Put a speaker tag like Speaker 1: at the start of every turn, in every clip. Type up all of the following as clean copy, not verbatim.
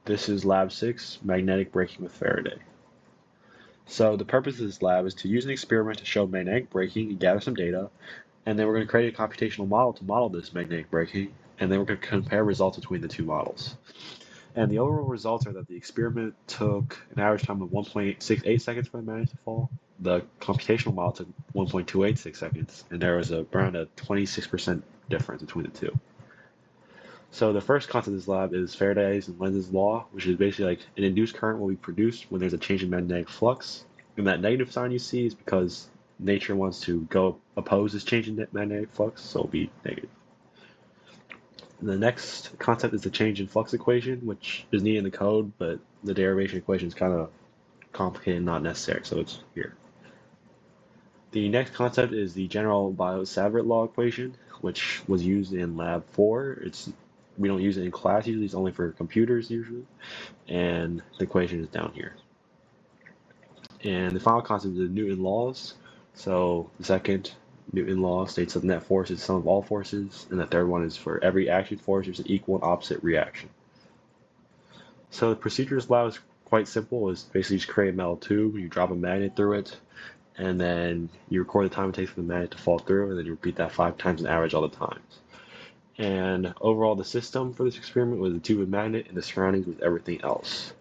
Speaker 1: This is Lab 6, Magnetic Braking with Faraday. So the purpose of this lab is to use an experiment to show magnetic braking and gather some data, and then we're going to create a computational model to model this magnetic braking, and then we're going to compare results between the two models. And the overall results are that the experiment took an average time of 1.68 seconds for the magnet to fall. The computational model took 1.286 seconds, and there was around a 26% difference between the two. So the first concept of this lab is Faraday's and Lenz's law, which is basically like an induced current will be produced when there's a change in magnetic flux. And that negative sign you see is because nature wants to go oppose this change in magnetic flux, so it'll be negative. And the next concept is the change in flux equation, which is needed in the code, but the derivation equation is kind of complicated and not necessary, so it's here. The next concept is the general Biot-Savart law equation, which was used in lab 4. We don't use it in class usually, it's only for computers usually, and the equation is down here. And the final concept is the Newton laws. So the second Newton law states that net force is the sum of all forces, and the third one is for every action force there's an equal and opposite reaction. So the procedure of this lab is quite simple. It's basically just create a metal tube, you drop a magnet through it, and then you record the time it takes for the magnet to fall through, and then you repeat that 5 times on average all the times. And overall, the system for this experiment was the tube and magnet, and the surroundings was everything else.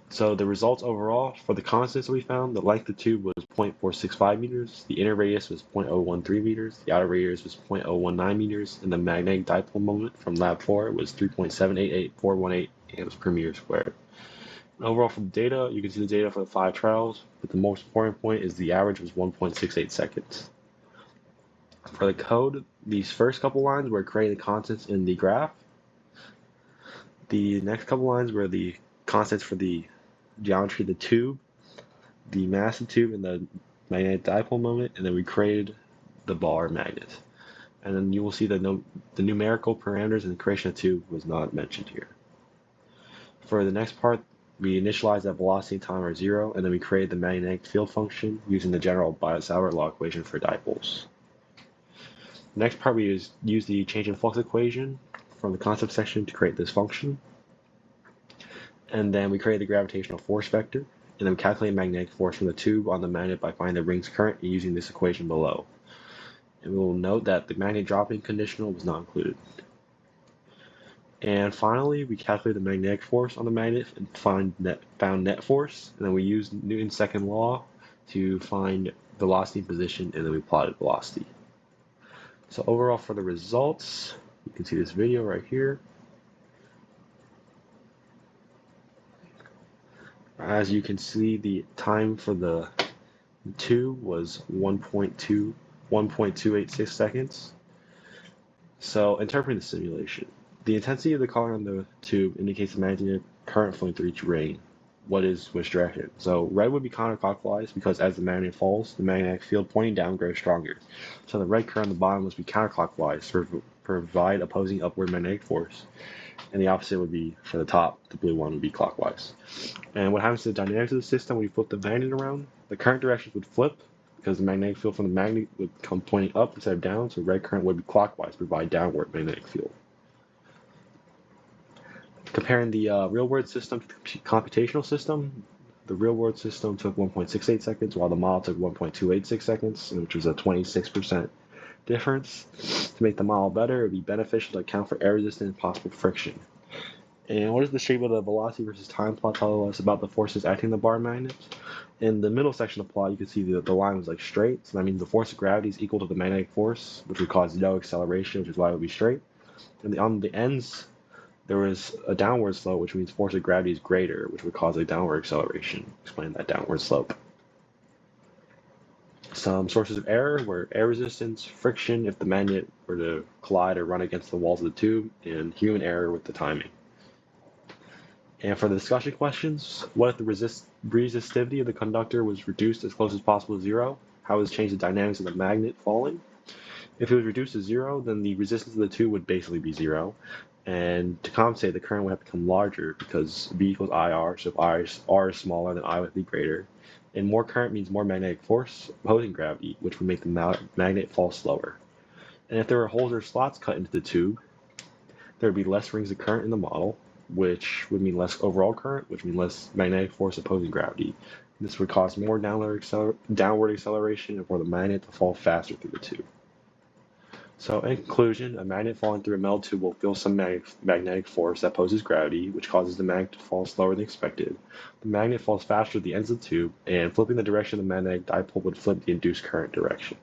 Speaker 1: So the results overall, for the constants we found, the length of the tube was 0.465 meters, the inner radius was 0.013 meters, the outer radius was 0.019 meters, and the magnetic dipole moment from lab 4 was 3.788418 amps per meter squared. And overall, from the data, you can see the data for the 5 trials, but the most important point is the average was 1.68 seconds. For the code, these first couple lines were creating the constants in the graph. The next couple lines were the constants for the geometry of the tube, the mass of the tube, and the magnetic dipole moment, and then we created the bar magnet. And then you will see that the numerical parameters in the creation of the tube was not mentioned here. For the next part, we initialized that velocity and time are 0, and then we created the magnetic field function using the general Biot-Savart law equation for dipoles. Next part, we use the change in flux equation from the concept section to create this function. And then we create the gravitational force vector, and then we calculate magnetic force from the tube on the magnet by finding the ring's current and using this equation below. And we will note that the magnet dropping conditional was not included. And finally, we calculate the magnetic force on the magnet and found net force, and then we used Newton's second law to find velocity and position, and then we plotted velocity. So overall for the results, you can see this video right here. As you can see, the time for the tube was 1.286 seconds. So interpreting the simulation, the intensity of the color on the tube indicates the magnetic current flowing through each ring. What is which direction? So red would be counterclockwise because as the magnet falls, the magnetic field pointing down grows stronger. So the red current on the bottom must be counterclockwise to provide opposing upward magnetic force. And the opposite would be for the top, the blue one would be clockwise. And what happens to the dynamics of the system when you flip the magnet around? The current directions would flip because the magnetic field from the magnet would come pointing up instead of down, so red current would be clockwise, provide downward magnetic field. Comparing the real-world system to the computational system, the real-world system took 1.68 seconds, while the model took 1.286 seconds, which was a 26% difference. To make the model better, it would be beneficial to account for air resistance and possible friction. And what does the shape of the velocity versus time plot tell us about the forces acting on the bar magnet? In the middle section of the plot, you can see the line was like straight, so that means the force of gravity is equal to the magnetic force, which would cause no acceleration, which is why it would be straight. And on the ends, there was a downward slope, which means force of gravity is greater, which would cause a downward acceleration. Explain that downward slope. Some sources of error were air resistance, friction if the magnet were to collide or run against the walls of the tube, and human error with the timing. And for the discussion questions, what if the resistivity of the conductor was reduced as close as possible to 0? How does it change the dynamics of the magnet falling? If it was reduced to 0, then the resistance of the tube would basically be 0. And to compensate, the current would have to become larger because V equals IR, so if R is smaller, then I would be greater. And more current means more magnetic force opposing gravity, which would make the magnet fall slower. And if there were holes or slots cut into the tube, there would be less rings of current in the model, which would mean less overall current, which means less magnetic force opposing gravity. This would cause more downward acceleration and for the magnet to fall faster through the tube. So in conclusion, a magnet falling through a metal tube will feel some magnetic force that opposes gravity, which causes the magnet to fall slower than expected. The magnet falls faster at the ends of the tube, and flipping the direction of the magnetic dipole would flip the induced current direction.